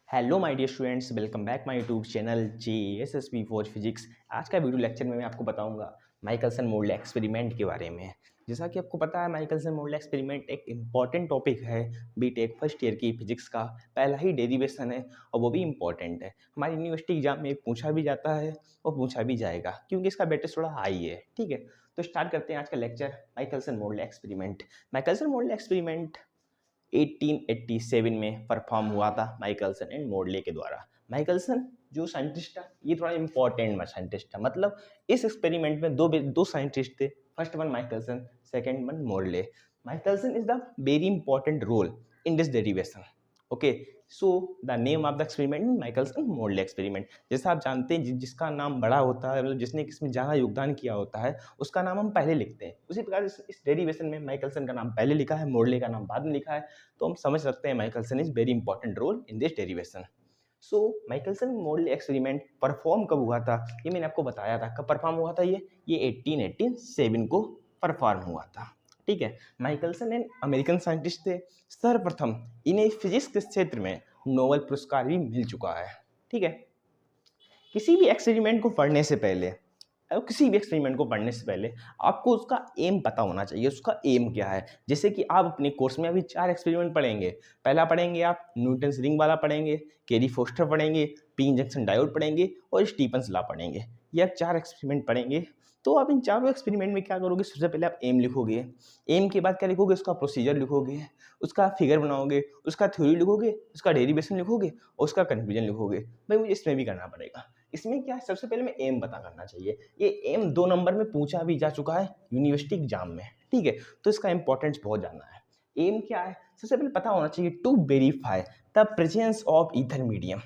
Hello my dear students, welcome back my YouTube channel JSSB for physics. आज का video lecture में मैं आपको बताऊंगा माइकलसन मोरले एक्सपेरिमेंट के बारे में। जैसा कि आपको पता है, माइकलसन मोरले एक्सपेरिमेंट एक इम्पॉर्टेंट टॉपिक है। बीटेक फर्स्ट ईयर की फिजिक्स का पहला ही डेरिवेशन है और वो भी इम्पॉर्टेंट है। हमारी यूनिवर्सिटी एग्जाम में पूछा भी जाता है और पूछा भी जाएगा क्योंकि इसका वेटेज थोड़ा हाई है। ठीक है, तो स्टार्ट करते हैं आज का lecture. Michelson Morley experiment. Michelson Morley experiment 1887 में परफॉर्म हुआ था माइकलसन एंड मोरले के द्वारा। माइकलसन जो साइंटिस्ट था, ये थोड़ा इंपॉर्टेंट साइंटिस्ट था। मतलब इस एक्सपेरिमेंट में दो साइंटिस्ट थे, first one Michelson, second one Morley. Michelson is the very important role in this derivation. Okay, so the name of the experiment Michelson Morley experiment. जैसा आप जानते हैं, जिसका नाम बड़ा होता है, मतलब जिसने इसमें ज़्यादा योगदान किया होता है, उसका नाम हम पहले लिखते हैं। उसी प्रकार इस डेरिवेशन में माइकलसन का नाम पहले लिखा है, मोरले का नाम बाद में लिखा है, तो हम समझ सकते हैं Michelson is very important role in this derivation. So Michelson Morley experiment perform कब हुआ था, ये मैंने आपको बताया था। कब परफॉर्म हुआ था? ये 1887 को परफॉर्म हुआ था। ठीक है, माइकलसन एक अमेरिकन साइंटिस्ट थे। सर्वप्रथम इन्हें फिजिक्स के क्षेत्र में नोबेल पुरस्कार भी मिल चुका है। ठीक है, किसी भी एक्सपेरिमेंट को पढ़ने से पहले आपको उसका एम पता होना चाहिए। उसका एम क्या है? जैसे कि आप अपने कोर्स में अभी 4 एक्सपेरिमेंट पढ़ेंगे। पहला पढ़ेंगे आप न्यूटन्स रिंग वाला पढ़ेंगे, कैरी फोस्टर पढ़ेंगे, पी इंजेक्शन डायोड पढ़ेंगे और स्टीफन्स लॉ पढ़ेंगे। ये आप 4 एक्सपेरिमेंट पढ़ेंगे। तो आप इन चारों एक्सपेरिमेंट में क्या करोगे? सबसे पहले आप एम लिखोगे। एम के बाद क्या लिखोगे? उसका प्रोसीजर लिखोगे, उसका फिगर बनाओगे, उसका थ्योरी लिखोगे, उसका डेरिवेशन लिखोगे और उसका कंक्लूजन लिखोगे। भाई मुझे इसमें भी करना पड़ेगा। इसमें क्या है? सबसे पहले मैं एम पता करना चाहिए। ये एम 2 नंबर में पूछा भी जा चुका है यूनिवर्सिटी एग्जाम में। ठीक है, तो इसका इंपॉर्टेंस बहुत ज़्यादा है। एम क्या है? सबसे पहले पता होना चाहिए to verify the presence of ether medium.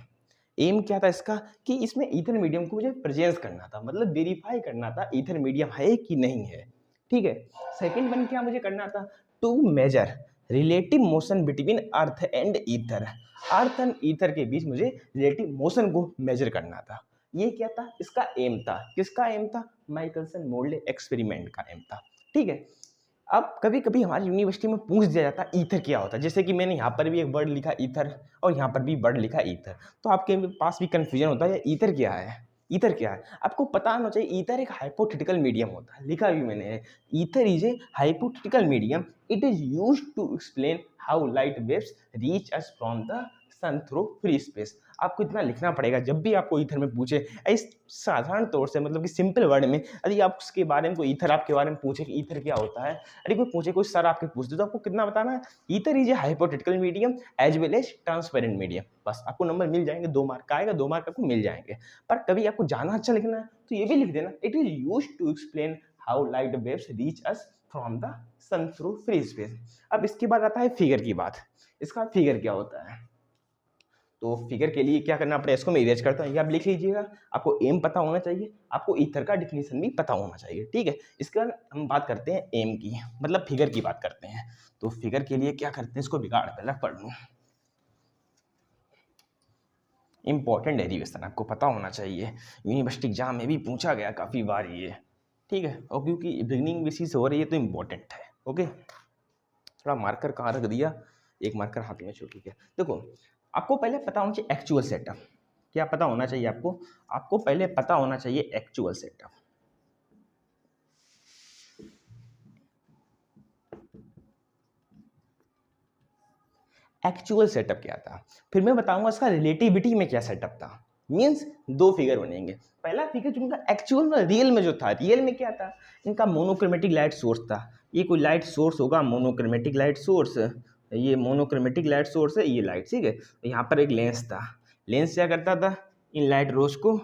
Aim क्या था इसका? कि इसमें ईथर मीडियम को मुझे प्रेजेंस करना था, मतलब वेरीफाई करना था ईथर मीडियम है कि नहीं है। ठीक है, सेकंड वन क्या मुझे करना था? To measure relative motion between earth and ether. Earth and ether के बीच मुझे रिलेटिव मोशन को मेजर करना था। ये क्या था? इसका एम था। किसका एम था? माइकलसन मोरले एक्सपेरिमेंट का एम था। ठीक है, अब कभी कभी हमारी यूनिवर्सिटी में पूछ दिया जाता है ईथर क्या होता है। जैसे कि मैंने यहाँ पर भी एक वर्ड लिखा ईथर और यहाँ पर भी वर्ड लिखा ईथर, तो आपके पास भी कंफ्यूजन होता है ईथर क्या है। ईथर क्या है आपको पता होना चाहिए। ईथर एक हाइपोथेटिकल मीडियम होता है, लिखा भी मैंने है। Ether is a hypothetical medium. It is used to explain how light waves reach us from the sun through free space. आपको इतना लिखना पड़ेगा जब भी आपको ईथर में पूछे। इस साधारण तौर से, मतलब कि सिंपल वर्ड में, यदि आप उसके बारे में, कोई ईथर आपके बारे में पूछे कि ईथर क्या होता है, अरे कोई पूछे, कोई सर आपके पूछ दे, तो आपको कितना बताना है? Ether is a hypothetical medium as well as transparent medium. बस आपको नंबर मिल जाएंगे, 2 मार्क का आएगा, 2 मार्क आपको मिल जाएंगे। पर कभी आपको ज़्यादा अच्छा लिखना है तो ये भी लिख देना, it is use to explain how light waves reach us from the sun through free space. अब इसके बाद आता है फिगर की बात। इसका फिगर क्या होता है? तो फिगर के लिए क्या करना पड़ेगा? इसको मैं इरेज करता हूँ, ये आप लिख लीजिएगा। आपको एम पता होना चाहिए, आपको ईथर का डिफिनीशन भी पता होना चाहिए। ठीक है, इसके बाद हम बात करते हैं एम की, मतलब फिगर की बात करते हैं। तो फिगर के लिए क्या करते हैं? इसको बिगाड़ पहले पढ़ लूँ। इंपॉर्टेंट डेरिवेशन आपको पता होना चाहिए, यूनिवर्सिटी एग्जाम में भी पूछा गया काफ़ी बार ये। ठीक है, और क्योंकि बिगनिंग बेसिस से हो रही है तो इम्पोर्टेंट है। ओके, थोड़ा मार्कर कहाँ रख दिया, एक मार्कर हाथ में छूट गया। देखो, आपको पहले पता होना चाहिए एक्चुअल सेटअप। क्या पता होना चाहिए आपको? आपको पहले पता होना चाहिए एक्चुअल सेटअप। एक्चुअल सेटअप क्या था, फिर मैं बताऊंगा इसका रिलेटिविटी में क्या सेटअप था। मीन्स 2 फिगर बनेंगे। पहला फिगर जो इनका एक्चुअल में, रियल में जो था, रियल में क्या था? इनका मोनोक्रोमेटिक लाइट सोर्स था। ये कोई लाइट सोर्स होगा, मोनोक्रोमेटिक लाइट सोर्स। ये मोनोक्रोमेटिक लाइट सोर्स है, ये लाइट। ठीक है, यहाँ पर एक लेंस था। लेंस क्या करता था? इन लाइट रोज को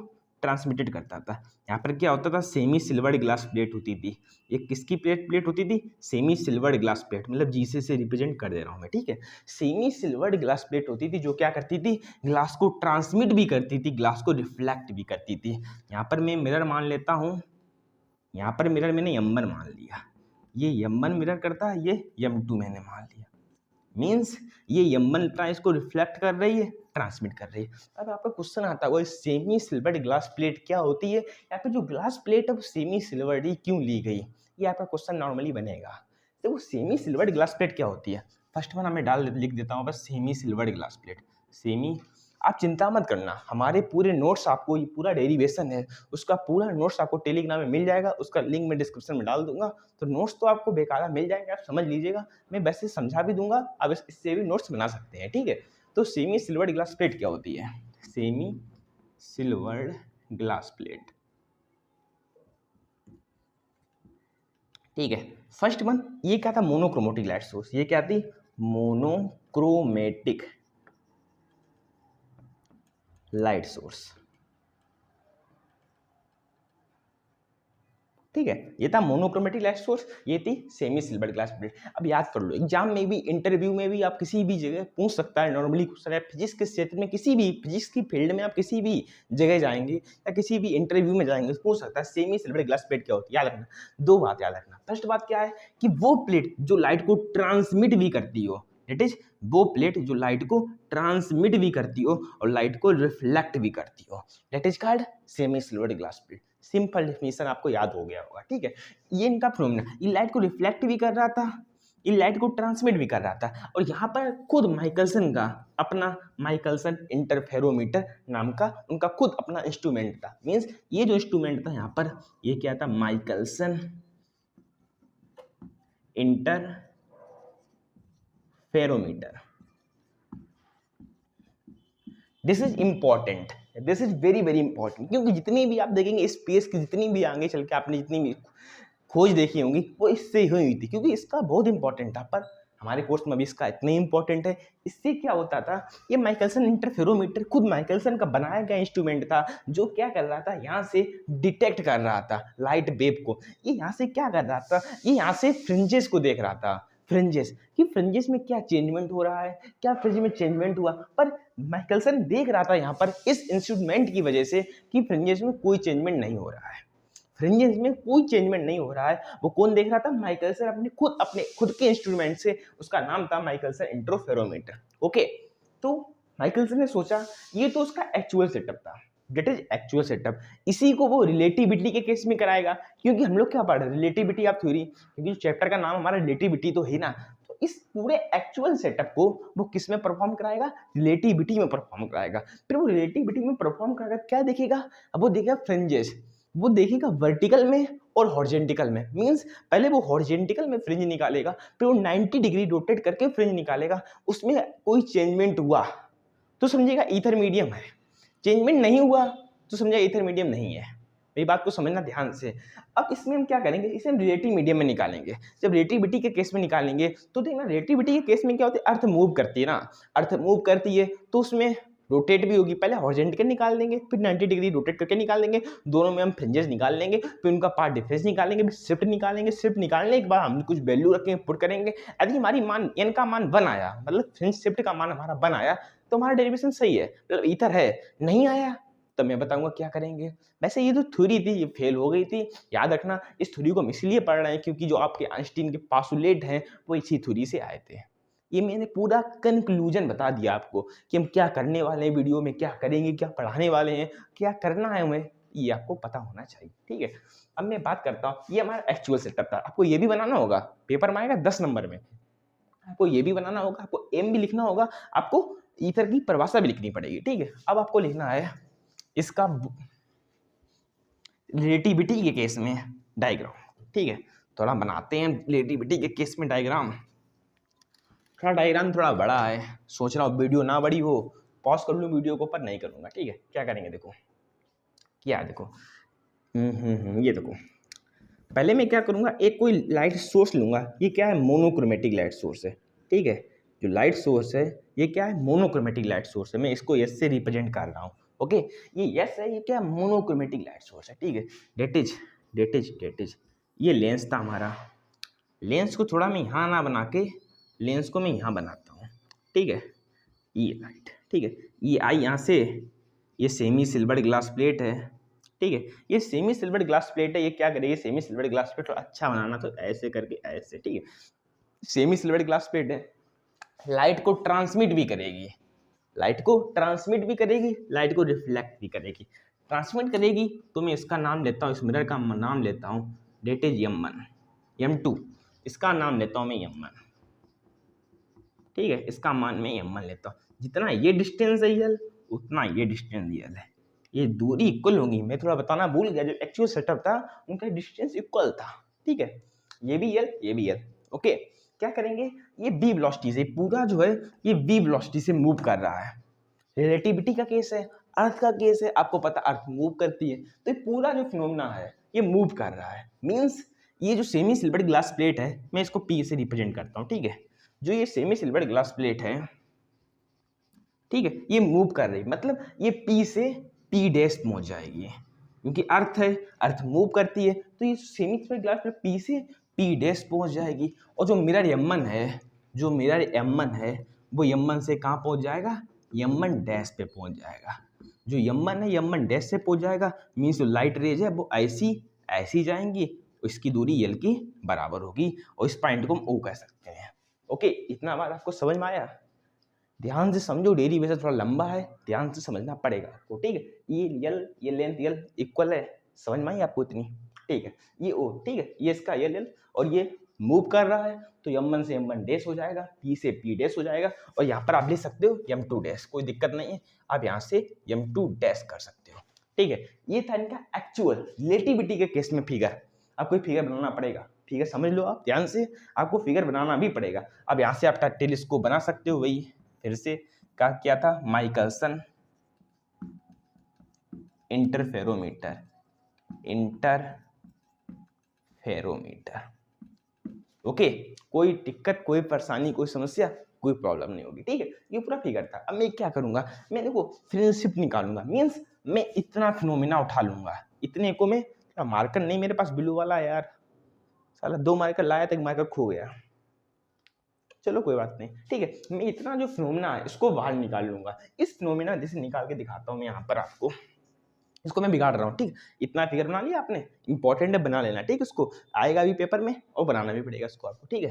ट्रांसमिटेड करता था। यहाँ पर क्या होता था? सेमी सिल्वर्ड ग्लास प्लेट होती थी। ये किसकी प्लेट होती थी? सेमी सिल्वर्ड ग्लास प्लेट, मतलब जीसे से रिप्रेजेंट कर दे रहा हूँ मैं। ठीक है, सेमी सिल्वर्ड ग्लास प्लेट होती थी जो क्या करती थी? ग्लास को ट्रांसमिट भी करती थी, ग्लास को रिफ्लेक्ट भी करती थी। यहाँ पर मैं मिरर मान लेता हूँ, यहाँ पर मिरर मैंने M1 मान लिया, ये M1 मिरर करता है, ये M2 मैंने मान लिया। मीन्स ये M1 था, इसको रिफ्लेक्ट कर रही है, ट्रांसमिट कर रही है। अब आपका क्वेश्चन आता है वो सेमी सिल्वर्ड ग्लास प्लेट क्या होती है, या फिर जो ग्लास प्लेट अब सेमी सिल्वर्ड ही क्यों ली गई? ये आपका क्वेश्चन नॉर्मली बनेगा। तो वो सेमी सिल्वर्ड ग्लास प्लेट क्या होती है? फर्स्ट वन हमें लिख देता हूँ बस, semi silvered glass plate. Semi आप चिंता मत करना, हमारे पूरे नोट्स आपको, ये पूरा डेरिवेशन है उसका पूरा नोट्स आपको टेलीग्राम में मिल जाएगा, उसका लिंक मैं डिस्क्रिप्शन में डाल दूंगा। तो नोट्स तो आपको बेकारा मिल जाएंगे, आप समझ लीजिएगा, मैं वैसे समझा भी दूंगा, आप इससे भी नोट्स बना सकते हैं, ठीक है। तो सेमी सिल्वर्ड ग्लास प्लेट क्या होती है? सेमी सिल्वर्ड ग्लास प्लेट, ठीक है। फर्स्ट वन, ये क्या था? Monochromatic light source. ये क्या थी? मोनोक्रोमेटिक लाइट सोर्स, ठीक है। ये था मोनोक्रोमेटिक लाइट सोर्स, ये थी सेमी सिल्वर्ड ग्लास प्लेट। अब याद कर लो, एग्जाम में भी, इंटरव्यू में भी, आप किसी भी जगह पूछ सकता है, नॉर्मली क्वेश्चन है फिजिक्स के क्षेत्र में, किसी भी फिजिक्स की फील्ड में आप किसी भी जगह जाएंगे या किसी भी इंटरव्यू में जाएंगे, पूछ सकता है सेमी सिल्वर्ड ग्लास प्लेट क्या होती है। याद रखना, दो बात याद रखना। फर्स्ट बात क्या है कि वो प्लेट जो लाइट को ट्रांसमिट भी करती हो, इट इज वो प्लेट जो लाइट को ट्रांसमिट भी करती हो और लाइट को रिफ्लेक्ट भी करती हो, that is called semi silvered glass plate. Simple definition आपको याद हो गया होगा, ठीक है। ये इनका फिनोमेना, ये लाइट को रिफ्लेक्ट भी कर रहा था, ये लाइट को ट्रांसमिट भी कर रहा था। और यहाँ पर खुद माइकलसन का अपना माइकलसन इंटरफेरोमीटर नाम का उनका खुद अपना इंस्ट्रूमेंट था। मींस ये जो इंस्ट्रूमेंट था यहाँ पर, ये क्या था? Michelson interferometer. This is important, this is very very important, क्योंकि जितनी भी आप देखेंगे स्पेस की, जितनी भी आगे चल के आपने जितनी भी खोज देखी होंगी वो इससे ही हुई थी, क्योंकि इसका बहुत इंपॉर्टेंट था। पर हमारे कोर्स में भी इसका इतना ही इंपॉर्टेंट है। इससे क्या होता था, ये माइकलसन इंटरफेरोमीटर खुद माइकलसन का बनाया गया इंस्ट्रूमेंट था, जो क्या कर रहा था, यहाँ से डिटेक्ट कर रहा था लाइट वेव को। ये यहाँ से क्या कर रहा था, ये यहाँ से फ्रिंजेस को देख रहा था, फ्रिंजेस कि फ्रिंजेस में क्या चेंजमेंट हो रहा है, क्या फ्रिंज में चेंजमेंट हुआ। पर माइकलसन देख रहा था यहाँ पर इस इंस्ट्रूमेंट की वजह से कि फ्रिंजेस में कोई चेंजमेंट नहीं हो रहा है, फ्रिंजेस में कोई चेंजमेंट नहीं हो रहा है। वो कौन देख रहा था? माइकलसन अपने खुद के इंस्ट्रूमेंट से, उसका नाम था माइकलसन इंटरफेरोमीटर। ओके, तो माइकलसन ने सोचा, ये तो उसका एक्चुअल सेटअप था, गेट इज एक्चुअल सेटअप, इसी को वो रिलेटिविटी के केस में कराएगा। क्योंकि हम लोग क्या पढ़ रहे हैं? रिलेटिविटी ऑफ थ्योरी, क्योंकि चैप्टर का नाम हमारा रिलेटिविटी तो है ना। तो इस पूरे एक्चुअल सेटअप को वो किस में परफॉर्म कराएगा? रिलेटिविटी में परफॉर्म कराएगा। फिर वो रिलेटिविटी में परफॉर्म कराएगा, क्या देखेगा? अब वो देखेगा फ्रिंजेस, वो देखेगा वर्टिकल में और हॉरिजॉन्टल में। मींस पहले वो हॉरिजॉन्टल में फ्रिंज निकालेगा, फिर वो 90 डिग्री रोटेट करके फ्रिंज निकालेगा, उसमें कोई चेंजमेंट हुआ तो समझिएगा ईथर मीडियम है, चेंजमेंट नहीं हुआ तो समझिएगा ईथर मीडियम नहीं है। मेरी बात को समझना ध्यान से। अब इसमें हम क्या करेंगे? इसे हम रिलेटिव मीडियम में निकालेंगे। जब रिलेटिविटी के केस में निकालेंगे तो देखना, रिलेटिविटी के केस में क्या होता है? अर्थ मूव करती है ना, अर्थ मूव करती है तो उसमें रोटेट भी होगी। पहले हॉरिजॉन्टल निकाल देंगे, फिर 90 डिग्री रोटेट करके निकाल देंगे, दोनों में हम फ्रिंजेस निकाल लेंगे, फिर उनका पार्ट डिफरेंस निकालेंगे, फिर शिफ्ट निकालेंगे, शिफ्ट निकालने के बाद हम कुछ वैल्यू रखेंगे, पुट करेंगे। यदि हमारी मान एन का मान 1 आया, मतलब फ्रिंज शिफ्ट का मान हमारा 1 आया, तो हमारा डेरिवेशन सही है, मतलब ईथर है। नहीं आया तो मैं बताऊंगा क्या करेंगे। वैसे ये जो थ्योरी थी ये फेल हो गई थी, याद रखना। इस थ्योरी को हम इसलिए पढ़ रहे हैं क्योंकि जो आपके आइंस्टीन के पासुलेट हैं वो इसी थ्योरी से आए थे। ये मैंने पूरा कंक्लूजन बता दिया आपको कि हम क्या करने वाले हैं, वीडियो में क्या करेंगे, क्या पढ़ाने वाले हैं, क्या करना है हमें, ये आपको पता होना चाहिए, ठीक है। अब मैं बात करता हूँ, ये हमारा एक्चुअल सेटअप था। आपको ये भी बनाना होगा, पेपर में आएगा 10 नंबर में, आपको ये भी बनाना होगा, आपको एम भी लिखना होगा, आपको ईथर की परिभाषा भी लिखनी पड़ेगी, ठीक है। अब आपको लिखना है इसका रिलेटिविटी के केस में डायग्राम, ठीक है। थोड़ा बनाते हैं रिलेटिविटी के केस में डायग्राम। थोड़ा डायग्राम थोड़ा बड़ा है, सोच रहा हूँ वीडियो ना बड़ी हो, पॉज कर लूँ वीडियो को, पर नहीं करूँगा, ठीक है। क्या करेंगे? देखो क्या, देखो ये देखो, पहले मैं क्या करूँगा, एक कोई लाइट सोर्स लूँगा। ये क्या है? मोनोक्रोमेटिक लाइट सोर्स है, ठीक है। जो लाइट सोर्स है ये क्या है? मोनोक्रोमेटिक लाइट सोर्स है। मैं इसको एस से रिप्रेजेंट कर रहा हूँ, ओके। ये यस है, ये क्या है? मोनोक्रोमेटिक लाइट सोर्स है, ठीक है। डेट इज ये लेंस था हमारा। लेंस को थोड़ा मैं यहाँ ना बना के, लेंस को मैं यहाँ बनाता हूँ, ठीक है। ये लाइट, ठीक है, ये आई यहाँ से, ये सेमी सिल्वर्ड ग्लास प्लेट है, ठीक है। ये सेमी सिल्वर्ड ग्लास प्लेट है, ये क्या करेगी? सेमी सिल्वर्ड ग्लास प्लेट अच्छा बनाना तो ऐसे करके ऐसे, ठीक है। सेमी सिल्वर्ड ग्लास प्लेट है, लाइट को ट्रांसमिट भी करेगी, लाइट को ट्रांसमिट भी करेगी, लाइट को रिफ्लेक्ट भी करेगी। ट्रांसमिट करेगी तो मैं इसका नाम लेता हूँ, इस मिरर का नाम लेता हूँ, डेट इज M1, M2, इसका नाम लेता हूँ मैं M1, ठीक है। इसका मान मैं M1 लेता हूँ। जितना ये डिस्टेंस है यल, उतना ये डिस्टेंस यल है, ये दूरी इक्वल होगी। मैं थोड़ा बताना भूल गया, जो एक्चुअल सेटअप था उनका डिस्टेंस इक्वल था, ठीक है, ये भी यल ये भी यल। ओके, क्या करेंगे, ये v वेलोसिटी से पूरा जो है ये v वेलोसिटी से मूव कर रहा है। रिलेटिविटी का केस है, अर्थ का केस है, आपको पता अर्थ मूव करती है, तो ये पूरा जो फिनोमेना है ये मूव कर रहा है। मींस ये जो सेमी सिल्वर्ड ग्लास प्लेट है, मैं इसको P से रिप्रेजेंट करता हूँ, ठीक है, जो ये सेमी सिल्वर्ड ग्लास प्लेट है, ठीक है, ये मूव कर रही, मतलब ये P से P डैश पहुंच जाएगी, क्योंकि अर्थ है, अर्थ मूव करती है, तो ये semi silvered glass plate P से P डैश पहुंच जाएगी। और जो मिरर M1 है, जो मिरर M1 है वो M1 से कहाँ पहुंच जाएगा, M1 डैश पे पहुंच जाएगा। जो M1 है M1 डैश से पहुंच जाएगा, मीन्स जो लाइट रेज है वो ऐसी जाएंगी, इसकी दूरी L की बराबर होगी, और इस पॉइंट को हम O कह सकते हैं। ओके, इतना बात आपको समझ में आया? ध्यान से समझो, डेरिवेशन थोड़ा लंबा है, ध्यान से समझना पड़ेगा आपको, ठीक है। ये लेंथ यल इक्वल है, समझ में आई आपको इतनी, ठीक है। ये ओ, ठीक है, ये इसका यल और ये मूव कर रहा है, तो M1 से M1 डैश हो जाएगा, P से P डैश हो जाएगा, और यहाँ पर आप लिख सकते हो M2 डैश, कोई दिक्कत नहीं है, आप यहाँ से M2 डैश कर सकते हो, ठीक है। ये था इनका एक्चुअल रिलेटिविटी के केस में फिगर। आपको एक फिगर बनाना पड़ेगा, फिगर समझ लो आप ध्यान से, आपको फिगर बनाना भी पड़ेगा। अब यहाँ से आप टेलीस्कोप बना सकते हो, वही फिर से क्या था, माइकलसन इंटरफेरोमीटर, ओके, कोई दिक्कत, कोई परेशानी, कोई समस्या, कोई प्रॉब्लम नहीं होगी, ठीक है। ये पूरा फिगर था। अब मैं क्या करूंगा, मैं देखो फ्रेंडशिप निकालूंगा, मीन्स मैं इतना फिनोमिना उठा लूंगा, इतने को मैं, मार्कर नहीं मेरे पास ब्लू वाला यार, साला 2 मार्कर लाया था, एक मार्कर खो गया, चलो कोई बात नहीं, ठीक है। मैं इतना जो फिनोमिना है इसको बाहर निकाल लूंगा। इस फिनोमिना जैसे निकाल के दिखाता हूँ मैं यहाँ पर आपको, इसको मैं बिगाड़ रहा हूँ, ठीक। इतना फिगर बना लिया आपने, इंपॉर्टेंट है, बना लेना, ठीक। इसको आएगा भी पेपर में और बनाना भी पड़ेगा इसको आपको, ठीक है।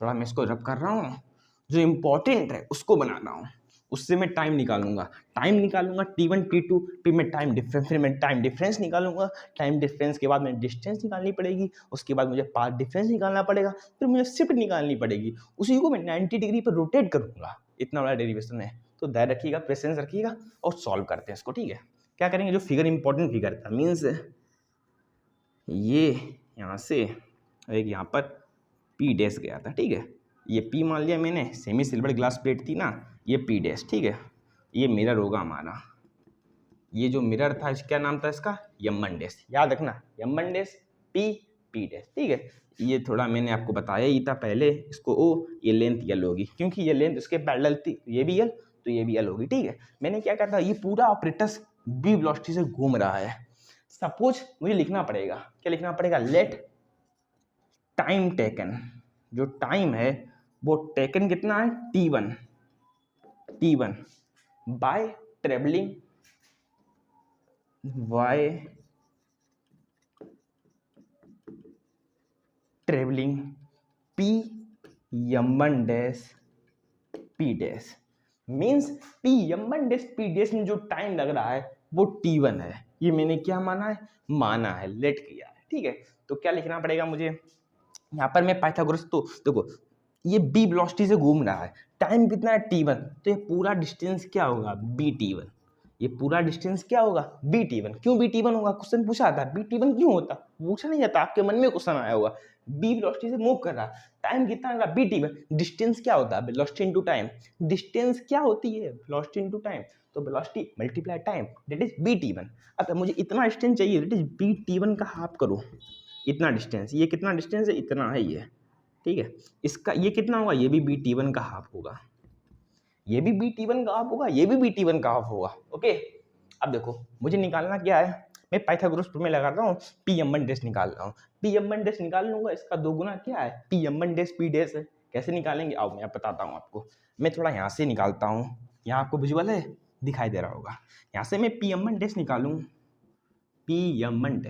थोड़ा मैं इसको रब कर रहा हूँ, जो इंपॉर्टेंट है उसको बना रहा हूँ, उससे मैं टाइम निकालूंगा, T1 T2, फिर मैं टाइम डिफरेंस निकालूंगा, टाइम डिफरेंस के बाद मैं डिस्टेंस निकालनी पड़ेगी, उसके बाद मुझे पाथ डिफरेंस निकालना पड़ेगा, फिर मुझे शिफ्ट निकालनी पड़ेगी, उसी को मैं 90 डिग्री पर रोटेट करूंगा। इतना बड़ा डेरिवेशन है, तो धैर्य रखिएगा, पेशेंस रखिएगा और सॉल्व करते हैं इसको, ठीक है। क्या करेंगे, जो फिगर इंपॉर्टेंट फिगर था, मीन्स ये यहाँ से एक यहाँ पर P डैश गया था, ठीक है, ये P मान लिया मैंने, सेमी सिल्वर ग्लास प्लेट थी ना, ये P डैश, ठीक है। ये मिरर होगा हमारा, ये जो मिरर था क्या नाम था इसका, M1 डैश, याद रखना, M1 डैश P डैश, ठीक है। ये थोड़ा मैंने आपको बताया ही था पहले, इसको O, ये लेंथ L होगी, क्योंकि ये लेंथ इसके पैरेलल थी, ये भी L तो ये भी L होगी, ठीक है। मैंने क्या कहा था, ये पूरा ऑपरेटस v वेलोसिटी से घूम रहा है। सपोज मुझे लिखना पड़ेगा, क्या लिखना पड़ेगा, लेट टाइम टेकन, जो टाइम है वो टेकन कितना है, T1 by travelling P M1 dash P dash, means M1 dash P dash में जो टाइम लग रहा है वो T1 है। ये मैंने क्या माना है, लेट किया है, ठीक है। तो क्या लिखना पड़ेगा मुझे, यहाँ पर मैं पाइथागोरस, तो देखो ये b वेलोसिटी से घूम रहा है, टाइम कितना है T1, तो ये पूरा डिस्टेंस क्या होगा, BT1, ये पूरा डिस्टेंस क्या होगा, BT1। क्यों BT1 होगा, क्वेश्चन पूछा था, BT1 क्यों होता, पूछा नहीं जाता, आपके मन में क्वेश्चन आया होगा, b वेलोसिटी से मूव कर रहा, टाइम कितना होगा BT1, डिस्टेंस क्या होता है, वेलोसिटी इनटू टाइम, डिस्टेंस क्या होती है, वेलोसिटी इनटू टाइम, तो velocity multiply time, that is BT1। अब मुझे इतना डिस्टेंस चाहिए, दैट इज BT1 का हाफ करो, इतना डिस्टेंस, ये कितना डिस्टेंस है, इतना है ये, ठीक है। इसका ये कितना होगा, ये भी BT1 का हाफ होगा, ये भी BT1 का हाफ होगा, ये भी BT1 का हाफ होगा, ओके। अब देखो मुझे निकालना क्या है, मैं पाइथागोरस प्रमेय लगाता हूँ, P M1 निकाल रहा हूँ, P M1 निकाल लूंगा, इसका दोगुना क्या है, P M1 P डैश है। कैसे निकालेंगे, आओ मैं बताता हूँ आपको, मैं थोड़ा यहाँ से निकालता हूँ, यहाँ आपको विजुअल है, दिखाई दे रहा होगा, यहाँ से मैं P M1 निकालूँ, P M1,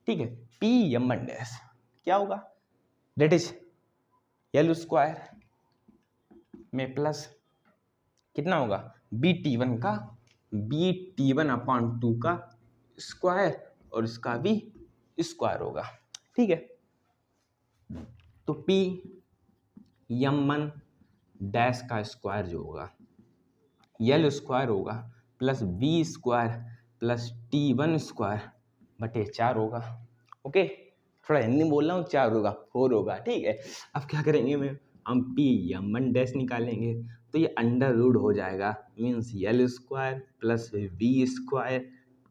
ठीक है, P M1 क्या होगा, डेट इज L स्क्वायर में प्लस कितना होगा, BT1 का BT1/2 का स्क्वायर, और इसका भी स्क्वायर होगा, ठीक है। तो P M1 डैश का स्क्वायर जो होगा, यल स्क्वायर होगा plus v square plus t one square बटे 4 होगा। ओके, थोड़ा हिंदी बोल रहा हूँ, 4 होगा, 4 होगा, ठीक है। अब क्या करेंगे में हम पी यमन डैश निकालेंगे, तो ये अंडर रूड हो जाएगा, means l square plus v square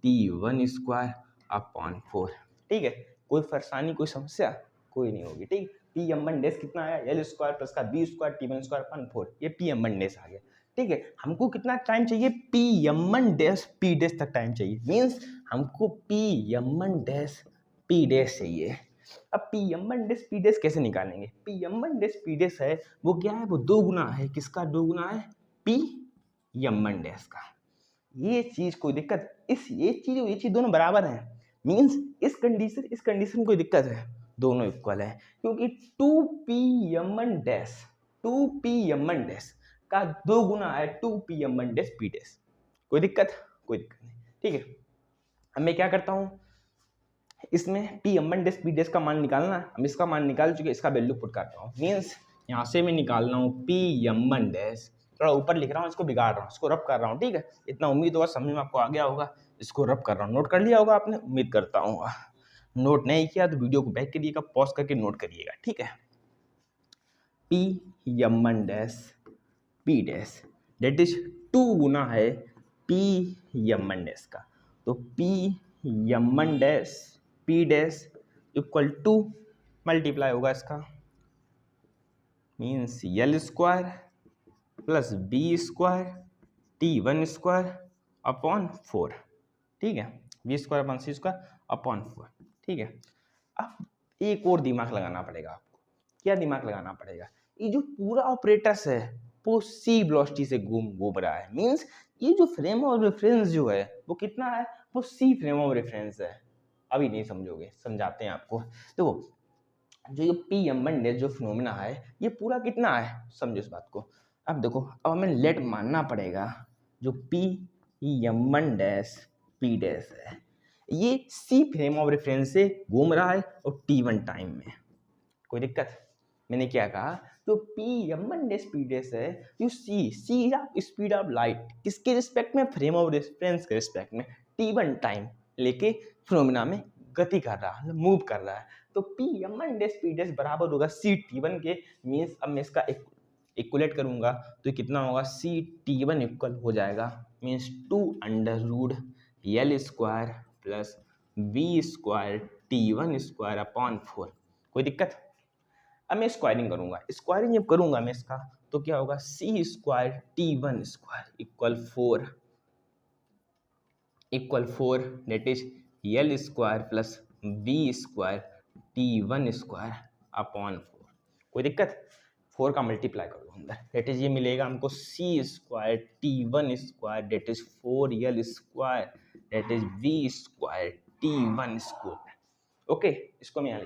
t one square upon 4, ठीक है। कोई परेशानी, कोई समस्या कोई नहीं होगी, ठीक। पी यमन डैश कितना आया, यल स्क्वायर प्लस का b square t one square upon 4, ये पी यमन डैश आ गया, ठीक है। हमको कितना टाइम चाहिए, P M one dash P dash तक टाइम चाहिए, मीन्स हमको P M one dash P dash चाहिए। अब P M one dash P dash कैसे निकालेंगे, P M one dash P dash है वो क्या है, वो 2 गुना है, किसका 2 गुना है, पी यमन डैश का। ये चीज कोई दिक्कत, ये चीज दोनों बराबर है, मीन्स इस कंडीशन कोई दिक्कत है, दोनों इक्वल है, क्योंकि 2p यमन डैश का 2 गुना है 2p Yemen dash p dash. कोई दिक्कत नहीं, ठीक है। अब मैं क्या करता हूँ, इसमें P M one dash P dash का मान निकालना है, हम इसका मान निकाल चुके, इसका वैल्यू पुट करता हूँ, मीन्स यहाँ से मैं निकाल रहा हूँ पी यमन डैश, थोड़ा ऊपर लिख रहा हूँ, इसको बिगाड़ रहा हूँ, इसको रब कर रहा हूँ, ठीक है। इतना उम्मीद होगा समझ में आपको आ गया होगा, इसको रब कर रहा हूँ, नोट कर लिया होगा आपने, उम्मीद करता हूँ। नोट नहीं किया तो वीडियो को बैक करिएगा, पॉज करके नोट करिएगा, ठीक है। P M one dash P dash that is 2 गुना है पी यमन डैश का, तो P M one dash P dash equal to multiply होगा इसका, means l square plus b square t one square upon 4, ठीक है। बी स्क्वायर अपॉन सी square upon 4, ठीक है। अब एक और दिमाग लगाना पड़ेगा आपको, क्या दिमाग लगाना पड़ेगा, ये जो पूरा ऑपरेटर्स है वो सी वेलोसिटी से घूम रहा है, मीन्स ये जो फ्रेम ऑफ रेफरेंस जो है वो कितना है, वो सी फ्रेम ऑफ रेफरेंस है। अभी नहीं समझोगे, समझाते हैं आपको। देखो जो ये पी यमन डैश जो फिनोमेना है ये पूरा कितना है, समझो इस बात को। अब देखो, अब हमें लेट मानना पड़ेगा जो P M one dash P dash है ये सी फ्रेम ऑफ रेफरेंस से घूम रहा है और t1 टाइम में। कोई दिक्कत, मैंने क्या कहा, जो P M one dash P dash है जो सी स्पीड ऑफ लाइट किसके रिस्पेक्ट में, फ्रेम ऑफ रेफरेंस के रिस्पेक्ट में t1 टाइम लेके फिनोमेना में गति कर रहा है, मूव कर रहा है। तो P M one dash P dash बराबर होगा सी t1 के, मीन्स अब मैं इसका इक्वलेट करूंगा तो कितना होगा, सी t1 इक्वल हो जाएगा means 2 under root l square plus v square t one square upon 4। कोई दिक्कत, अब मैं स्क्वायरिंग करूंगा, स्क्वायरिंग जब करूंगा मैं इसका तो क्या होगा, c square t one square equal 4 that is l square plus v square t one square upon 4। कोई दिक्कत, 4 का मल्टीप्लाई कर दो अंदर, डेट इज ये मिलेगा हमको c square t one square that is 4 l square that is v square t one square. Okay, इसको मैं यहाँ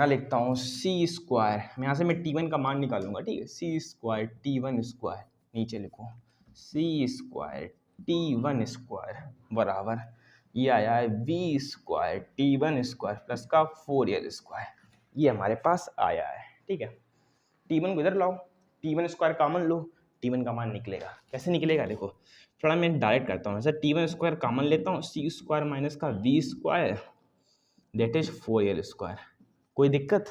लिखता हूँ, सी स्क्वायर, मैं यहाँ से मैं टी वन का मान निकालूंगा, ठीक है। C square t one square, नीचे लिखो c square t one square बराबर ये आया है v square t one square plus का 4 यल स्क्वायर, ये हमारे पास आया है, ठीक है। t1 को इधर लाओ, t1 स्क्वायर कॉमन लो, t1 का मान निकलेगा, कैसे निकलेगा देखो, थोड़ा मैं डायरेक्ट करता हूँ, जैसे t1 स्क्वायर कॉमन लेता हूँ, सी स्क्वायर माइनस का v square that is 4 l square. कोई दिक्कत,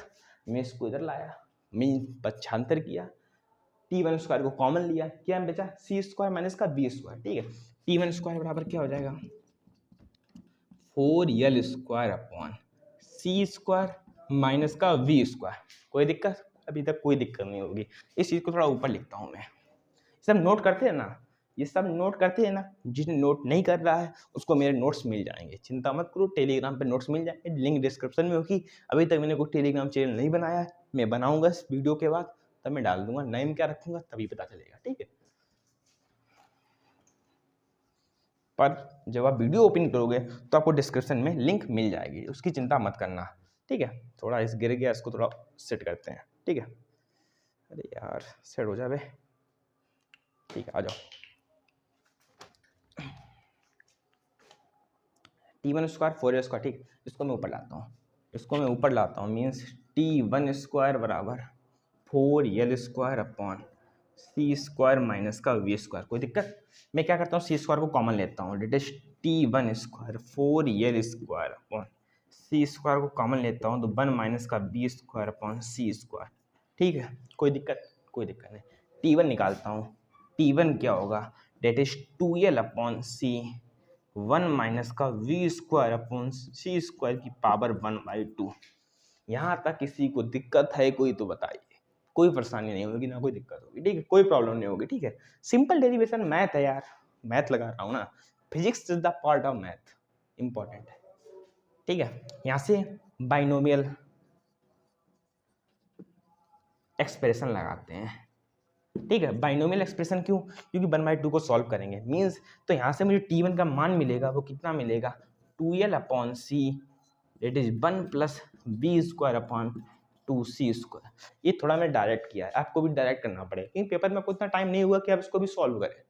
मैं इसको इधर लाया, मैं पक्षांतर किया, t1 स्क्वायर को कॉमन लिया, क्या बचा, सी स्क्वायर माइनस का वी स्क्वायर, ठीक है। t1 स्क्वायर बराबर क्या हो जाएगा, 4 यल स्क्वायर अपॉन सी स्क्वायर माइनस का वी स्क्वायर। कोई दिक्कत, अभी तक कोई दिक्कत नहीं होगी। इस चीज़ को थोड़ा ऊपर लिखता हूँ मैं, सब नोट करते हैं ना, ये सब नोट करते हैं ना, जिसने नोट नहीं कर रहा है उसको मेरे नोट्स मिल जाएंगे, चिंता मत करो, टेलीग्राम पे नोट्स मिल जाएंगे, लिंक डिस्क्रिप्शन में होगी। अभी तक मैंने कोई टेलीग्राम चैनल नहीं बनाया है, मैं बनाऊंगा इस वीडियो के बाद, तब मैं डाल दूंगा, नेम क्या रखूंगा तभी पता चलेगा, ठीक है। पर जब आप वीडियो ओपन करोगे तो आपको डिस्क्रिप्शन में लिंक मिल जाएगी, उसकी चिंता मत करना, ठीक है। थोड़ा इस गिर गया, इसको थोड़ा सेट करते हैं, ठीक है। अरे यार सेट हो जाए, ठीक है, आ जाओ। t1 स्क्वायर 4 यल स्क्वायर, ठीक, इसको मैं ऊपर लाता हूँ, मीन्स t1 स्क्वायर बराबर 4 यल स्क्वायर अपॉन सी स्क्वायर माइनस का वी स्क्वायर। कोई दिक्कत? मैं क्या करता हूँ, सी स्क्वायर को कॉमन लेता हूँ, that is t one square 4l square upon C square को कॉमन लेता हूँ तो 1 माइनस का बी स्क्वायर अपॉन सी स्क्वायर। ठीक है, कोई दिक्कत? कोई दिक्कत नहीं। टी वन निकालता हूँ, टी वन क्या होगा, that is 2l upon c 1 minus का वी स्क्वायर अपॉन सी स्क्वायर की पावर 1/2। यहाँ तक किसी को दिक्कत है कोई तो बताइए? कोई परेशानी नहीं होगी, ना कोई दिक्कत होगी, ठीक है, कोई प्रॉब्लम नहीं होगी, ठीक है। सिंपल डेरिवेशन मैथ है यार, मैथ लगा रहा हूँ ना, physics is the part of math, important है, ठीक है। यहाँ से बाइनोमियल एक्सप्रेशन लगाते हैं, ठीक है। बाइनोमियल एक्सप्रेशन क्यों? क्योंकि 1/2 को सॉल्व करेंगे, मीन्स तो यहाँ से मुझे t1 का मान मिलेगा, वो कितना मिलेगा, 2l upon c, it is 1 plus b square upon 2c square. ये थोड़ा मैंने डायरेक्ट किया है, आपको भी डायरेक्ट करना पड़ेगा, क्योंकि पेपर में आपको इतना टाइम नहीं हुआ कि आप इसको भी सॉल्व करें।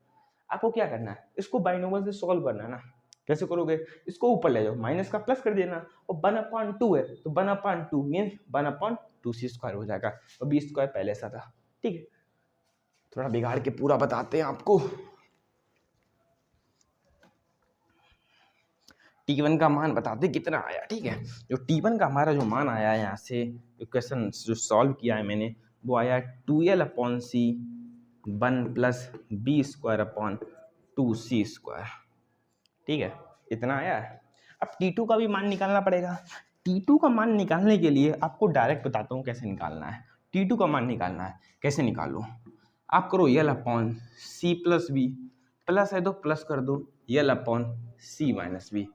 आपको क्या करना है, इसको बाइनोमियल से सॉल्व करना है ना। कैसे करोगे, इसको ऊपर ले जाओ, माइनस का प्लस कर देना, और 1/2 है तो 1/2 मीन्स 1/2c स्क्वायर हो जाएगा, और बी स्क्वायर पहले सा था, ठीक है। थोड़ा बिगाड़ के पूरा बताते हैं आपको। T1 का मान बताते कितना आया, ठीक है। जो T1 का हमारा जो मान आया है, यहाँ से इक्वेशन जो सॉल्व किया है मैंने, वो आया 2l upon c 1 plus b square upon 2c square, ठीक है, इतना आया है। अब T2 का भी मान निकालना पड़ेगा। T2 का मान निकालने के लिए आपको डायरेक्ट बताता हूँ कैसे निकालना है। T2 का मान निकालना है, कैसे निकालो, आप करो l upon c plus b, plus है तो प्लस कर दो l upon c minus b.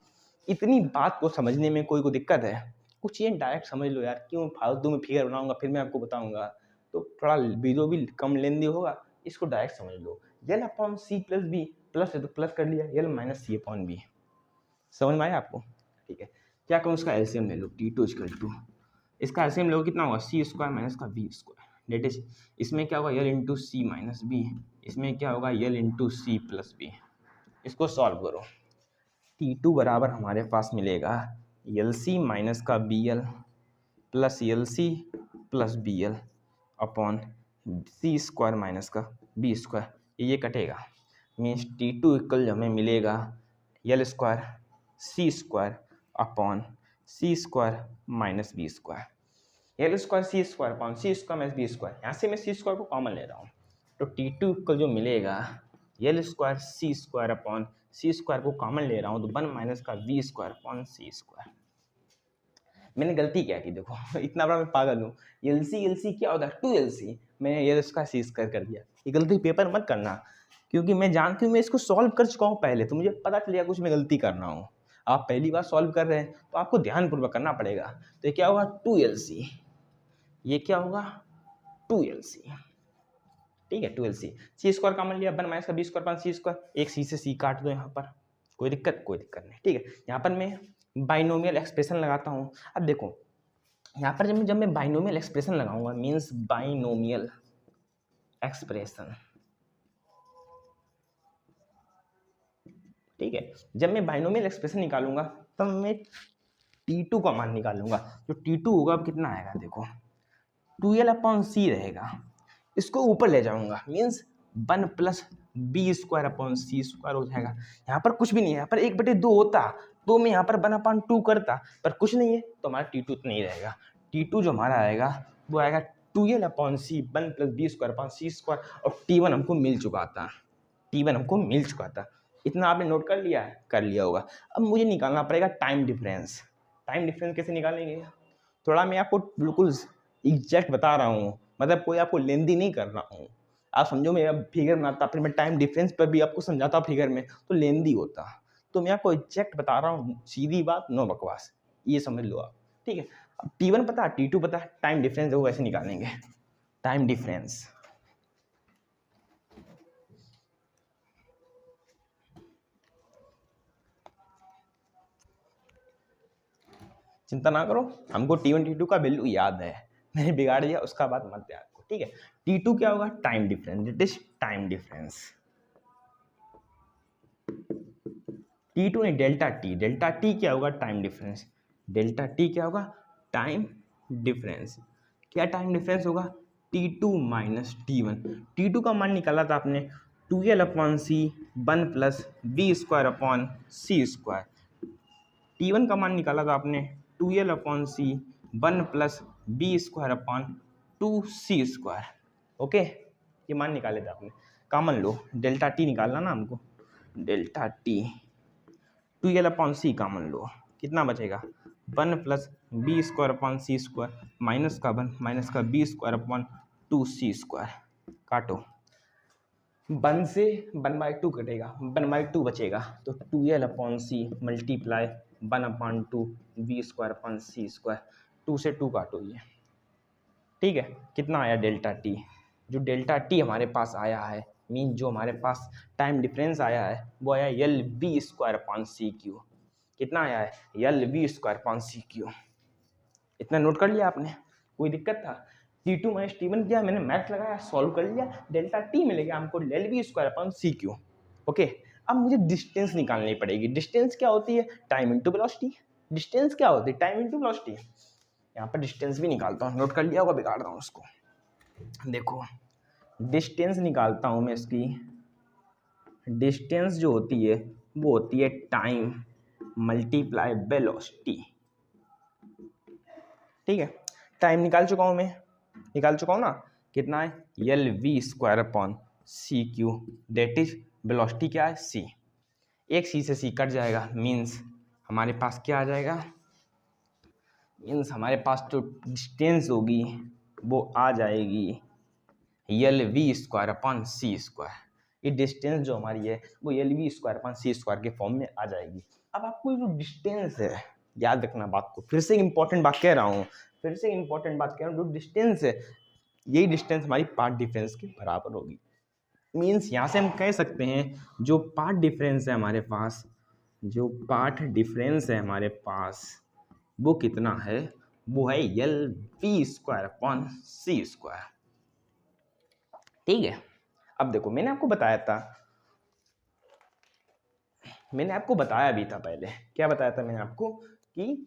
इतनी बात को समझने में कोई को दिक्कत है? कुछ ये डायरेक्ट समझ लो यार, क्यों फालतू में फिगर बनाऊंगा फिर मैं आपको बताऊंगा, तो थोड़ा वीडियो भी कम लेंदी होगा, इसको डायरेक्ट समझ लो। l upon c plus b, plus है तो प्लस कर लिया, l minus c upon b. समझ में आया आपको? ठीक है, क्या करूँ, उसका एलसीएम ले लो, T2 = 2, इसका एलसीएम लोगे कितना होगा, सी स्क्वायर माइनस का बी स्क्वायर, डेट इज इसमें क्या होगा l into c minus b, इसमें क्या होगा l into c plus b. इसको सॉल्व करो, T2 बराबर हमारे पास मिलेगा एल सी माइनस का b l plus l c plus b l upon सी स्क्वायर माइनस का बी स्क्वायर, ये कटेगा, मीन्स T2 इक्वल हमें मिलेगा एल स्क्वायर सी स्क्वायर अपॉन सी square minus B square. L square सी स्क्वायर अपॉन सी square minus B square, यहाँ से मैं सी square को common ले रहा हूँ, तो T2 इक्वल जो मिलेगा एल स्क्वायर सी स्क्वायर अपॉन सी स्क्वायर को कॉमन ले रहा हूँ तो 1 माइनस का बी स्क्वायर अपॉन सी स्क्वायर। मैंने गलती क्या की देखो, इतना बड़ा मैं पागल हूँ, एल सी क्या होता है 2LC, मैंने एल स्क्वायर सी स्क्वायर कर दिया। ये गलती पेपर मत करना, क्योंकि मैं जानती हूँ मैं इसको सॉल्व कर चुका हूँ पहले, तो मुझे पता चलेगा कुछ मैं गलती कर रहा हूँ। आप पहली बार सॉल्व कर रहे हैं तो आपको ध्यानपूर्वक करना पड़ेगा। तो ये क्या होगा 2LC, ये क्या होगा 2LC, ठीक है 2LC, सी स्क्वायर कॉमन लिया 1 माइनस का बी स्क्वायर अपॉन सी स्क्वायर, एक सी से सी काट दो यहाँ पर, कोई दिक्कत नहीं, ठीक है। यहाँ पर मैं बाइनोमियल एक्सप्रेशन लगाता हूँ। अब देखो यहाँ पर जब मैं बाइनोमियल एक्सप्रेशन लगाऊंगा, मीन्स बाइनोमियल एक्सप्रेशन, ठीक है, जब मैं बाइनोमियल एक्सप्रेशन निकालूंगा तब मैं T2 का मान निकालूंगा। जो T2 होगा अब कितना आएगा देखो, 2l अपॉन सी रहेगा, इसको ऊपर ले जाऊंगा, means 1 plus b square upon सी स्क्वायर हो जाएगा। यहाँ पर कुछ भी नहीं है, यहाँ पर 1/2 होता तो मैं यहाँ पर 1/2 करता, पर कुछ नहीं है तो हमारा T2 तो नहीं रहेगा। T2 जो हमारा आएगा वो आएगा 2l upon c 1 plus b square upon सी स्क्वायर, और T1 हमको मिल चुका था, T1 हमको मिल चुका था। इतना आपने नोट कर लिया है? कर लिया होगा। अब मुझे निकालना पड़ेगा टाइम डिफरेंस। टाइम डिफरेंस कैसे निकालेंगे, थोड़ा मैं आपको बिल्कुल एग्जैक्ट बता रहा हूँ, मतलब कोई आपको लेंदी नहीं कर रहा हूँ। आप समझो मैं अब फिगर बनाता फिर मैं टाइम डिफरेंस पर भी आपको समझाता फिगर में तो लेंदी होता, तो मैं आपको एग्जैक्ट बता रहा हूँ, सीधी बात, नो बकवास, ये समझ लो आप, ठीक है। अब T1 पता, T2 पता, टाइम डिफरेंस वो कैसे निकालेंगे, टाइम डिफरेंस चिंता ना करो, हमको T1 T2 का वैल्यू याद है, मैंने बिगाड़ दिया उसका बात मत याद करो, ठीक है। T2 क्या होगा, time difference, it is time difference. T2 नहीं, डेल्टा टी क्या होगा, टाइम डिफरेंस, डेल्टा टी क्या होगा, टाइम डिफरेंस। क्या टाइम डिफरेंस होगा, T2 माइनस T1। T2 का मान निकाला था आपने 2L/C 1 plus b square upon सी स्क्वायर। T1 का मान निकाला था आपने 2L/C 1 plus b square upon 2C square. Okay, ये मान निकाले थे आपने। कॉमन लो, डेल्टा टी निकालना ना हमको, डेल्टा टी 2L/C कॉमन लो, कितना बचेगा 1 प्लस बी स्क्वायर अपॉन सी स्क्वायर माइनस का 1 माइनस का b square upon 2C square. काटो, 1 से 1/2 कटेगा, 1/2 बचेगा, तो 2L/C multiply 1/2 b square upon सी स्क्वायर। 2 से 2 काटो ये, ठीक है। कितना आया डेल्टा टी? जो डेल्टा टी हमारे पास आया है, मीन जो हमारे पास टाइम डिफरेंस आया है वो आया L B square upon C Q. कितना आया है? L B square upon C Q. इतना नोट कर लिया आपने? कोई दिक्कत था? T2 माइनस T1 किया, मैंने मैथ लगाया, सॉल्व कर लिया, डेल्टा टी मिलेगा हमको L B square upon C Q. Okay, अब मुझे डिस्टेंस निकालनी पड़ेगी। डिस्टेंस क्या होती है? Time into velocity. डिस्टेंस क्या होती है? Time into velocity. यहाँ पर डिस्टेंस भी निकालता हूँ, नोट कर लिया होगा, बिगाड़ रहा हूँ उसको। देखो, डिस्टेंस निकालता हूँ मैं इसकी। डिस्टेंस जो होती है वो होती है टाइम मल्टीप्लाई वेलोसिटी, ठीक है। टाइम निकाल चुका हूँ मैं, निकाल चुका हूँ ना। कितना है? L V square upon C Q, that is velocity क्या है? सी। एक सी से सी कट जाएगा, मीन्स हमारे पास क्या आ जाएगा? मीन्स हमारे पास जो डिस्टेंस होगी वो आ जाएगी एल वी स्क्वायर अपॉन सी स्क्वायर। ये डिस्टेंस जो हमारी है वो एल वी स्क्वायर अपॉन सी स्क्वायर के फॉर्म में आ जाएगी। अब आपको जो डिस्टेंस है, याद रखना बात को, फिर से इंपॉर्टेंट बात कह रहा हूँ, जो डिस्टेंस है, यही डिस्टेंस हमारी पाथ डिफरेंस के बराबर होगी। मीन्स यहाँ से हम कह सकते हैं जो पाथ डिफरेंस है हमारे पास, जो पाथ डिफरेंस है हमारे पास वो कितना है? वो है एल वी स्क्वायर अपॉन सी स्क्वायर, ठीक है। अब देखो, मैंने आपको बताया भी था पहले। क्या बताया था मैंने आपको? कि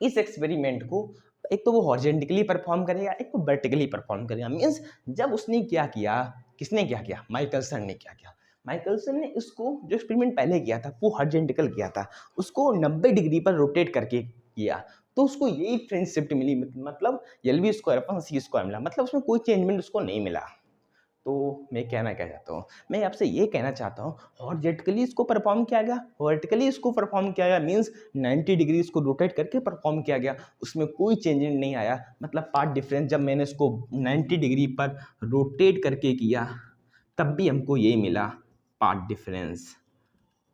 इस एक्सपेरिमेंट को एक तो वो हॉरिजॉन्टली परफॉर्म करेगा, एक तो वर्टिकली परफॉर्म करेगा। मीन्स जब उसने क्या किया, किसने क्या किया? माइकलसन ने क्या किया? माइकलसन ने इसको जो एक्सपेरिमेंट पहले किया था वो हॉरिजॉन्टल किया था, उसको 90 डिग्री पर रोटेट करके किया, तो उसको यही फ्रिंज शिफ्ट मिली, मतलब एल वी स्क्वायर अपॉन सी स्क्वायर मिला, मतलब उसमें कोई चेंजमेंट उसको नहीं मिला। तो मैं कहना क्या चाहता हूँ, मैं आपसे ये कहना चाहता हूँ, हॉरिजॉन्टली इसको परफॉर्म किया गया, वर्टिकली इसको परफॉर्म किया गया, मीन्स 90 डिग्री इसको रोटेट करके परफॉर्म किया गया, उसमें कोई चेंज नहीं आया। मतलब पाथ डिफरेंस जब मैंने इसको 90 डिग्री पर रोटेट करके किया तब भी हमको ये मिला पाथ डिफरेंस।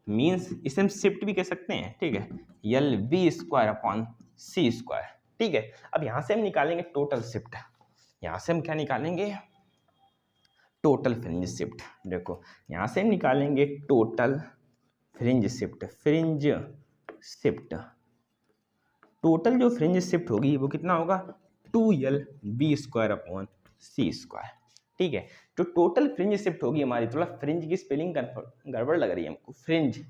मीन्स इसे हम शिफ्ट भी कह सकते हैं, ठीक है, एल बी स्क्वायर अपॉन सी स्क्वायर, ठीक है। अब यहाँ से हम निकालेंगे टोटल शिफ्ट। यहाँ से हम क्या निकालेंगे? Total fringe shift. देखो, यहाँ से निकालेंगे टोटल फ्रिंज शिफ्ट। टोटल जो फ्रिंज शिफ्ट होगी वो कितना होगा? 2L बी स्क्वायर अपॉन सी स्क्वायर, ठीक है। जो टोटल फ्रिंज शिफ्ट होगी हमारी, थोड़ा फ्रिंज की स्पेलिंग गड़बड़ लग रही है हमको, फ्रिंज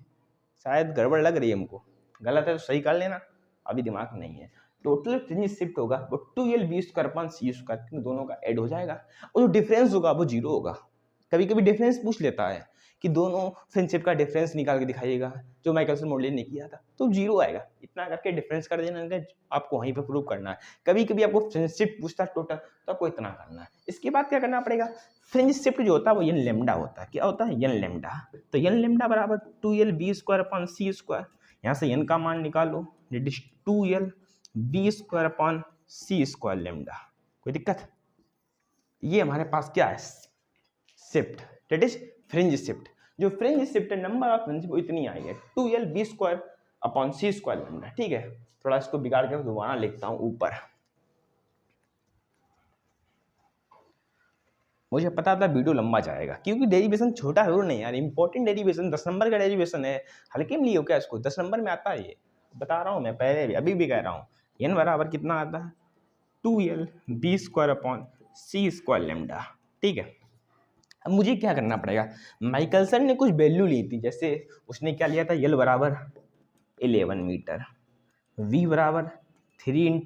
शायद गड़बड़ लग रही है हमको, गलत है तो सही कर लेना, अभी दिमाग में नहीं है। टोटल फ्रिंज शिफ्ट होगा वो 2L बी स्क्वायर अपॉन सी स्क्वायर, दोनों का ऐड हो जाएगा, और जो डिफरेंस होगा वो 0 होगा। कभी कभी डिफरेंस पूछ लेता है कि दोनों फ्रेंडशिप का डिफरेंस निकाल के दिखाइएगा, जो माइकलसन मॉडल ने किया था, तो 0 आएगा। इतना करके डिफरेंस कर देना, आपको वहीं पे प्रूव करना है। कभी कभी आपको फ्रेंडशिप पूछता है टोटल, तो आपको इतना करना है। इसके बाद क्या करना पड़ेगा? फ्रेंडशिप जो होता है वो एन लेमडा होता है। क्या होता है? N lambda. तो एन लेमडा बराबर 2L बी स्क्वायर अपॉन सी स्क्वायर। यहाँ से एन का मान निकालो, that is 2L b square upon C square lambda. कोई दिक्कत? ये हमारे पास क्या है? Shift, that is fringe shift. जो fringe shift number of fringe वो इतनी आई है 2L बी स्क्वायर अपॉन सी स्क्वायर लेमडा, ठीक है। थोड़ा इसको बिगाड़ के दोबारा लिखता हूँ ऊपर। मुझे पता था वीडियो लंबा जाएगा, क्योंकि डेरिवेशन छोटा जरूर नहीं यार, इंपॉर्टेंट डेरिवेशन 10 नंबर का डेरिवेशन है, हल्के में लियो क्या इसको? 10 नंबर में आता है, ये बता रहा हूँ मैं, पहले भी अभी भी कह रहा हूँ। एन बराबर कितना आता है? 2L बी स्क्वायर अपॉन सी स्क्वायर लेमडा, ठीक है। अब मुझे क्या करना पड़ेगा? माइकलसन ने कुछ वैल्यू ली थी, जैसे उसने क्या लिया था? एल बराबर 11 मीटर, वी बराबर 3 ×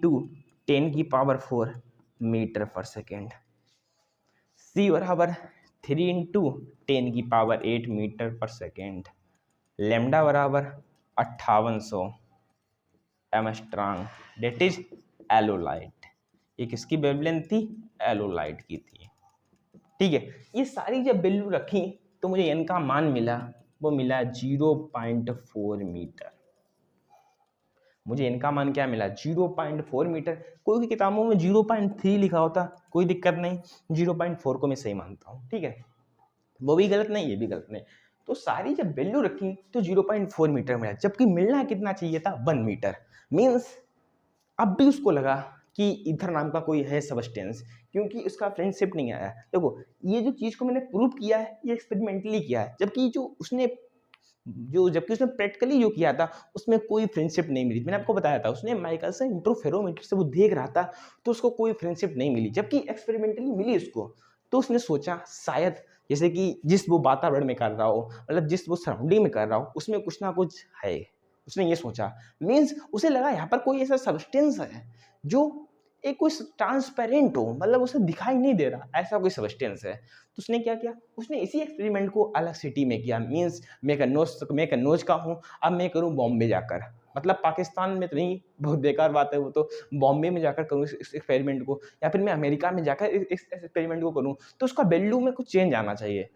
10⁴ मीटर पर सेकेंड। C बराबर 3 इंटू 10⁸ मीटर पर सेकेंड। लैम्डा बराबर 5800 एमस्ट्रॉन्ग, डेट इज एलोलाइट। ये किसकी वेवलेंथ थी? एलोलाइट की थी। ठीक है, ये सारी जब वैल्यू रखी तो मुझे एन का मान मिला, वो मिला 0.4 मीटर। मुझे इनका मान क्या मिला? 0.4 मीटर। कोई भी किताबों में 0.3 लिखा होता, कोई दिक्कत नहीं, 0.4 को मैं सही मानता हूँ। ठीक है, वो भी गलत नहीं, ये भी गलत नहीं। तो सारी जब वैल्यू रखी तो 0.4 मीटर मिला, जबकि मिलना कितना चाहिए था? 1 मीटर। मीन्स अब भी उसको लगा कि ईथर नाम का कोई है सबस्टेंस, क्योंकि उसका फ्रेंडशिप नहीं आया। देखो, ये जो चीज़ को मैंने प्रूव किया है ये एक्सपेरिमेंटली किया है, जबकि जबकि उसने प्रैक्टिकली जो किया था उसमें कोई फ्रेंडशिप नहीं मिली। मैंने आपको बताया था, उसने माइकलसन इंटरफेरोमीटर से वो देख रहा था तो उसको कोई फ्रेंडशिप नहीं मिली, जबकि एक्सपेरिमेंटली मिली उसको। तो उसने सोचा शायद जैसे कि जिस वो वातावरण में कर रहा हो, मतलब जिस वो सराउंडिंग में कर रहा हो, उसमें कुछ ना कुछ है। उसने ये सोचा, मीन्स उसे लगा यहाँ पर कोई ऐसा सब्सटेंस है जो एक कोई ट्रांसपेरेंट हो, मतलब उसे दिखाई नहीं दे रहा, ऐसा कोई सब्सटेंस है। तो उसने क्या किया? उसने इसी एक्सपेरिमेंट को अलग सिटी में किया। मीन्स मैं कन्नौज का हूँ, अब मैं करूँ बॉम्बे जाकर, मतलब पाकिस्तान में तो नहीं, बहुत बेकार बात है वो तो, बॉम्बे में जाकर करूँ इस एक्सपेरिमेंट को, या फिर मैं अमेरिका में जाकर इस एक्सपेरिमेंट को करूँ, तो उसका वैल्यू में कुछ चेंज आना चाहिए।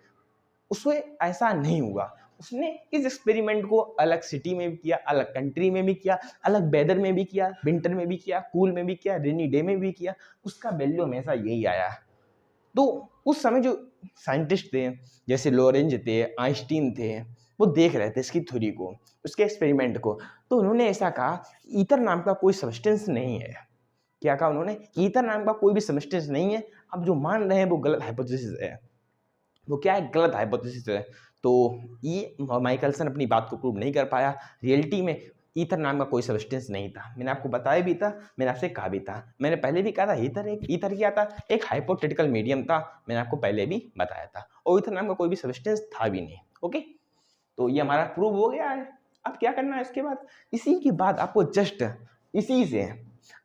उसमें ऐसा नहीं हुआ। उसने इस एक्सपेरिमेंट को अलग सिटी में भी किया, अलग कंट्री में भी किया, अलग वेदर में भी किया, विंटर में भी किया, कूल में भी किया, रेनी डे में भी किया, उसका वैल्यू हमेशा यही आया। तो उस समय जो साइंटिस्ट थे, जैसे लॉरेंज थे, आइंस्टीन थे, वो देख रहे थे इसकी थ्योरी को, उसके एक्सपेरिमेंट को। तो उन्होंने ऐसा कहा, ईथर नाम का कोई सब्सटेंस नहीं है। क्या कहा उन्होंने? ईथर नाम का कोई भी सब्सटेंस नहीं है। अब जो मान रहे हैं वो गलत हाइपोथेसिस है। वो क्या है? गलत हाइपोथेसिस है। तो ये माइकलसन अपनी बात को प्रूव नहीं कर पाया। रियलिटी में ईथर नाम का कोई सब्सटेंस नहीं था। मैंने आपको बताया भी था, मैंने आपसे कहा भी था, मैंने पहले भी कहा था ईथर क्या था? एक हाइपोथेटिकल मीडियम था, मैंने आपको पहले भी बताया था। और ईथर नाम का कोई भी सब्सटेंस था भी नहीं। ओके, तो ये हमारा प्रूव हो गया है। अब क्या करना है इसके बाद? इसी के बाद आपको जस्ट इसी से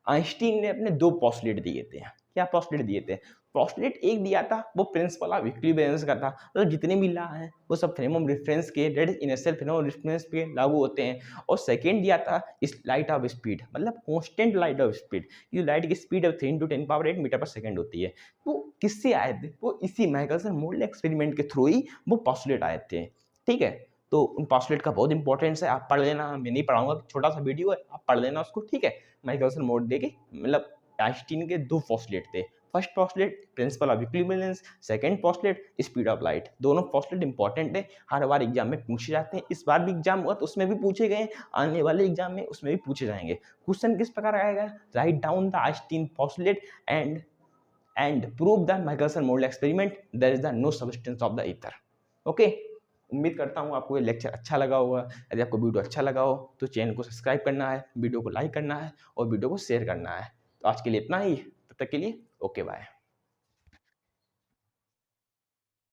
आइंस्टीन ने अपने 2 पोस्टुलेट दिए थे। क्या पोस्टुलेट दिए थे? पोस्टुलेट एक दिया था वो प्रिंसिपल ऑफ इक्विवेलेंस का था, मतलब जितने भी लॉ हैं वो सब फ्रेम ऑफ रेफरेंस के, that is initial frame of reference पे लागू होते हैं। और सेकंड दिया था इस लाइट ऑफ स्पीड, मतलब कांस्टेंट लाइट ऑफ स्पीड। ये लाइट की स्पीड अब 3 × 10⁸ मीटर पर सेकंड होती है। वो किससे आए थे? वो इसी माइकलसन मोरले एक्सपेरिमेंट के थ्रू ही वो पोस्टुलेट आए थे। ठीक है, तो उन पोस्टुलेट का बहुत इंपॉर्टेंस है, आप पढ़ लेना, मैं नहीं पढ़ाऊंगा, छोटा सा वीडियो है, आप पढ़ लेना उसको। ठीक है, माइकलसन मोरले के, मतलब आइंस्टीन के 2 पोस्टुलेट थे। First postulate principle of equivalence, second postulate speed of light. दोनों पोस्टुलेट इंपॉर्टेंट है, हर बार एग्जाम में पूछे जाते हैं। इस बार भी एग्जाम हुआ तो उसमें भी पूछे गए, आने वाले एग्जाम में उसमें भी पूछे जाएंगे। क्वेश्चन किस प्रकार आएगा? Write down the Einstein postulate and prove the Michelson Morley experiment, there is the no substance of the ether. Okay, उम्मीद करता हूँ आपको ये लेक्चर अच्छा लगा होगा। यदि आपको वीडियो अच्छा लगा हो तो चैनल को सब्सक्राइब करना है, वीडियो को लाइक करना है और वीडियो को शेयर करना है। तो आज के लिए इतना ही, तब तक के लिए ओके बाय।